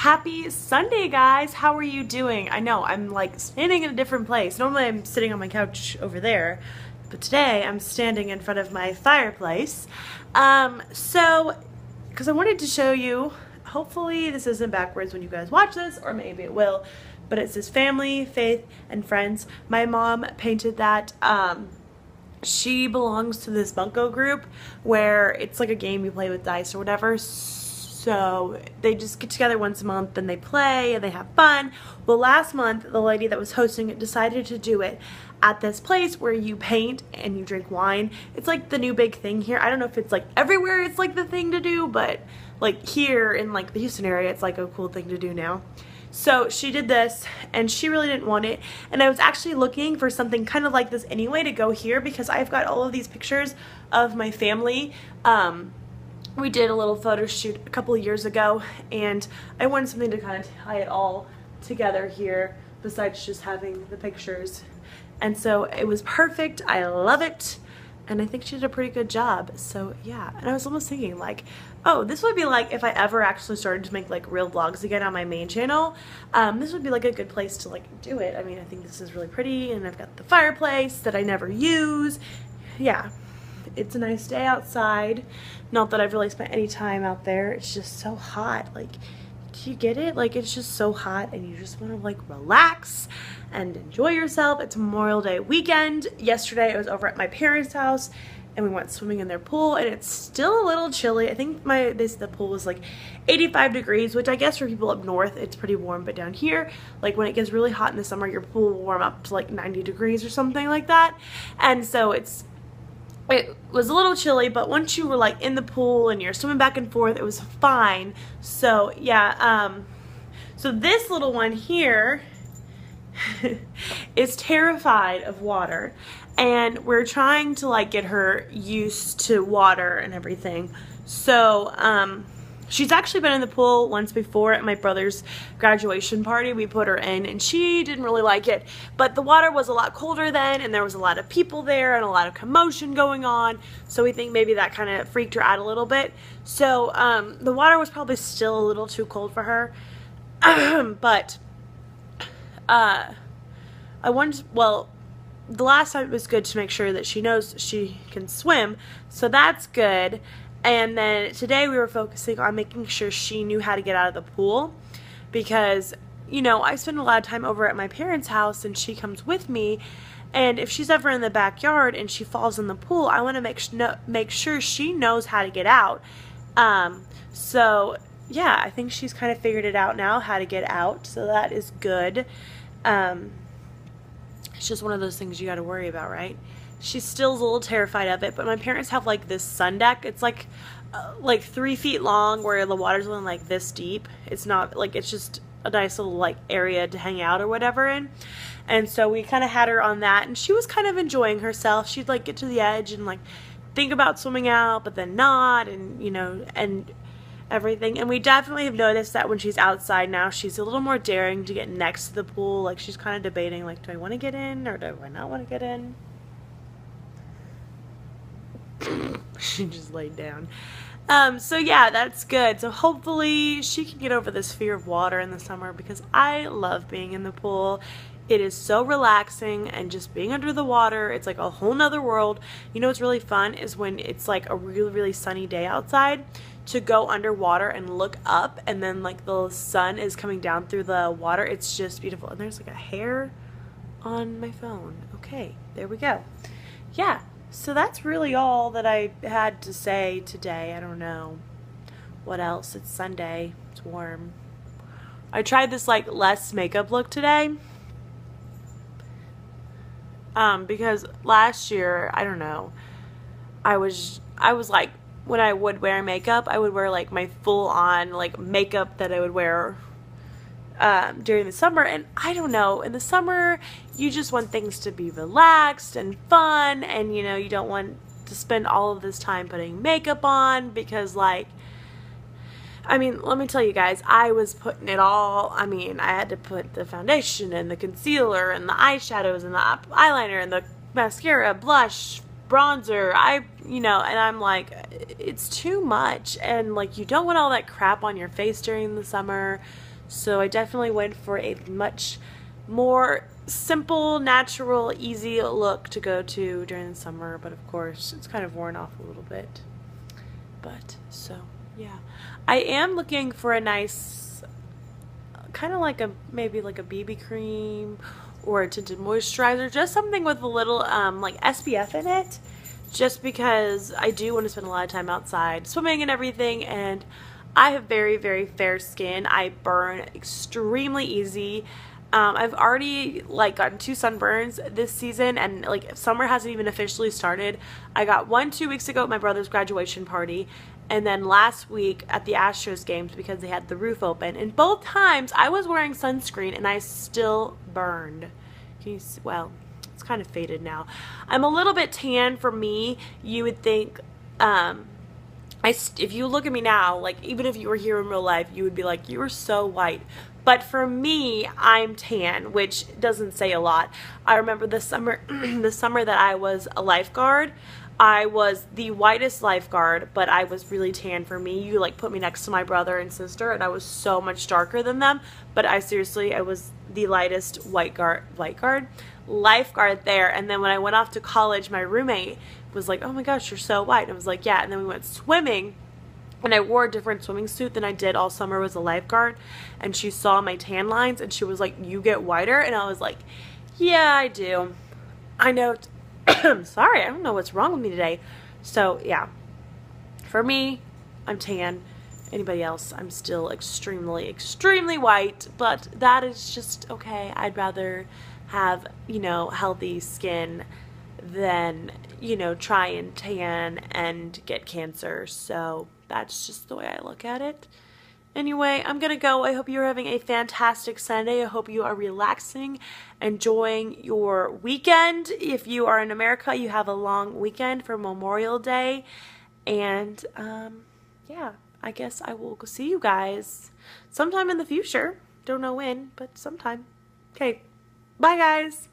Happy Sunday, guys. How are you doing? I know I'm like standing in a different place. Normally I'm sitting on my couch over there, but today I'm standing in front of my fireplace. Because I wanted to show you, hopefully this isn't backwards when you guys watch this, or maybe it will, but it says family, faith, and friends. My mom painted that. She belongs to this bunko group where it's like a game you play with dice or whatever. So they just get together once a month and they play and they have fun. Well, last month, the lady that was hosting it decided to do it at this place where you paint and you drink wine. It's like the new big thing here. I don't know if it's like everywhere it's like the thing to do, but like here in like the Houston area, it's like a cool thing to do now. So she did this and she really didn't want it, and I was actually looking for something kind of like this anyway to go here because I've got all of these pictures of my family. We did a little photo shoot a couple of years ago and I wanted something to kind of tie it all together here besides just having the pictures, and so it was perfect. I love it. And I think she did a pretty good job. So yeah, and I was almost thinking like, oh, this would be like if I ever actually started to make like real vlogs again on my main channel. This would be like a good place to like do it. I mean, I think this is really pretty, and I've got the fireplace that I never use. Yeah, it's a nice day outside. Not that I've really spent any time out there. It's just so hot. Like, do you get it? Like, it's just so hot and you just want to like relax and enjoy yourself. It's Memorial Day weekend. Yesterday I was over at my parents' house and we went swimming in their pool, and it's still a little chilly. I think the pool was like 85 degrees, which I guess for people up north it's pretty warm, but down here, like when it gets really hot in the summer, your pool will warm up to like 90 degrees or something like that. And so it was a little chilly, but once you were like in the pool and you're swimming back and forth, it was fine. So yeah, so this little one here is terrified of water, and we're trying to like get her used to water and everything. So she's actually been in the pool once before at my brother's graduation party. We put her in and she didn't really like it, but the water was a lot colder then and there was a lot of people there and a lot of commotion going on, so we think maybe that kind of freaked her out a little bit. So the water was probably still a little too cold for her. But I wanted, well, the last time it was good to make sure that she knows she can swim, so that's good. And then today we were focusing on making sure she knew how to get out of the pool, because, you know, I spend a lot of time over at my parents' house and she comes with me, and if she's ever in the backyard and she falls in the pool, I want to make sure she knows how to get out. So yeah, I think she's kind of figured it out now, how to get out, so that is good. It's just one of those things you got to worry about, right? She's still a little terrified of it, but my parents have like this sun deck. It's like 3 feet long, where the water's only like this deep. It's not like, it's just a nice little like area to hang out or whatever in. And so we kind of had her on that, and she was kind of enjoying herself. She'd like get to the edge and like think about swimming out, but then not, and you know, and everything. And we definitely have noticed that when she's outside now, she's a little more daring to get next to the pool. Like, she's kind of debating like, do I want to get in or do I not want to get in? She just laid down. So yeah, that's good. So hopefully she can get over this fear of water in the summer, because I love being in the pool. It is so relaxing, and just being under the water, it's like a whole nother world. You know what's really fun is when it's like a really, really sunny day outside, to go underwater and look up, and then like the sun is coming down through the water. It's just beautiful. And there's like a hair on my phone. Okay, there we go. Yeah, so that's really all that I had to say today. I don't know what else. It's Sunday. It's warm. I tried this like less makeup look today. Because last year, I don't know, I was like, when I would wear makeup, I would wear like my full on like makeup that I would wear during the summer. And I don't know, in the summer you just want things to be relaxed and fun, and you know, you don't want to spend all of this time putting makeup on, because like, I mean, let me tell you guys, I was putting it all. I mean, I had to put the foundation and the concealer and the eyeshadows and the eyeliner and the mascara, blush, bronzer, you know, and I'm like, it's too much, and like, you don't want all that crap on your face during the summer. So I definitely went for a much more simple, natural, easy look to go to during the summer, but of course it's kind of worn off a little bit. But so yeah, I am looking for a nice kind of like a maybe like a BB cream or a tinted moisturizer, just something with a little like SPF in it, just because I do want to spend a lot of time outside swimming and everything, and I have very, very fair skin. I burn extremely easy. I've already like gotten 2 sunburns this season, and like summer hasn't even officially started. I got one 2 weeks ago at my brother's graduation party, and then last week at the Astros games because they had the roof open. And both times I was wearing sunscreen and I still burned. Can you see? Well, it's kind of faded now. I'm a little bit tan for me. You would think, if you look at me now, like even if you were here in real life, you would be like, you are so white. But for me, I'm tan, which doesn't say a lot. I remember the summer, the summer that I was a lifeguard, I was the whitest lifeguard, but I was really tan for me. You like put me next to my brother and sister, and I was so much darker than them. But I was the lightest lifeguard there. And then when I went off to college, my roommate was like, "Oh my gosh, you're so white." And I was like, "Yeah." And then we went swimming, and I wore a different swimming suit than I did all summer as a lifeguard. And she saw my tan lines, and she was like, "You get whiter?" And I was like, "Yeah, I do. I know." Sorry, I don't know what's wrong with me today. So yeah, for me, I'm tan. Anybody else, I'm still extremely, extremely white, but that is just okay. I'd rather have, you know, healthy skin than, you know, try and tan and get cancer. So that's just the way I look at it. Anyway, I'm gonna go. I hope you're having a fantastic Sunday. I hope you are relaxing, enjoying your weekend. If you are in America, you have a long weekend for Memorial Day. And yeah, I guess I will see you guys sometime in the future. Don't know when, but sometime. Okay, bye guys.